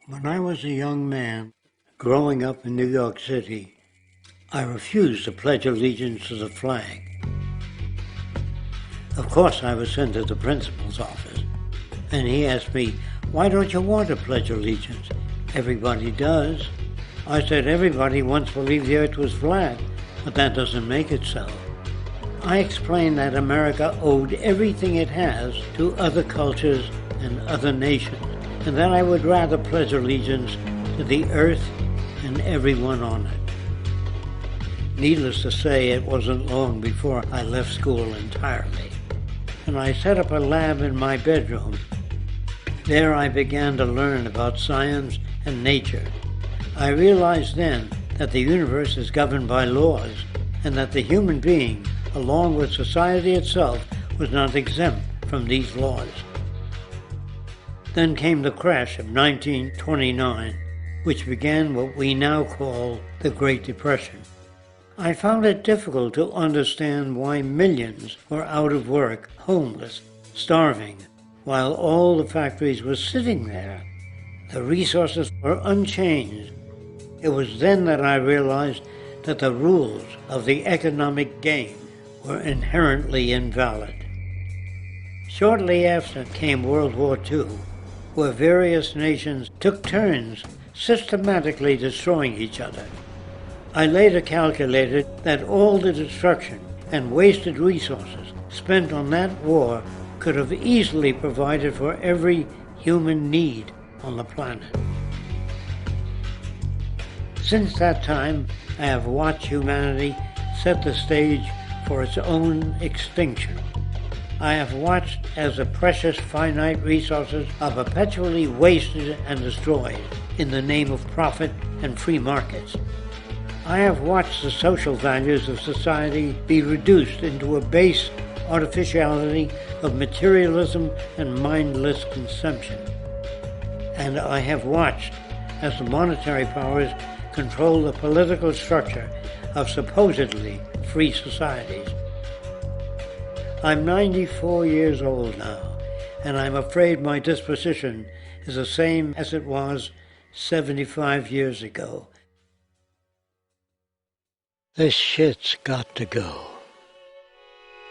When I was a young man, growing up in New York City, I refused to pledge allegiance to the flag. Of course, I was sent to the principal's office, and he asked me, "Why don't you want to pledge allegiance? Everybody does." I said, "Everybody once believed the earth was flat, but that doesn't make it so." I explained that America owed everything it has to other cultures and other nations, and that I would rather pledge allegiance to the earth and everyone on it. Needless to say, it wasn't long before I left school entirely, and I set up a lab in my bedroom. There I began to learn about science and nature. I realized then that the universe is governed by laws, and that the human being, along with society itself, was not exempt from these laws. Then came the crash of 1929, which began what we now call the Great Depression. I found it difficult to understand why millions were out of work, homeless, starving, while all the factories were sitting there. The resources were unchanged. It was then that I realized that the rules of the economic game were inherently invalid. Shortly after came World War II, where various nations took turns systematically destroying each other. I later calculated that all the destruction and wasted resources spent on that war could have easily provided for every human need on the planet. Since that time, I have watched humanity set the stage for its own extinction. I have watched as the precious finite resources are perpetually wasted and destroyed in the name of profit and free markets. I have watched the social values of society be reduced into a base artificiality of materialism and mindless consumption. And I have watched as the monetary powers control the political structure of supposedly free societies. I'm 94 years old now, and I'm afraid my disposition is the same as it was 75 years ago. This shit's got to go.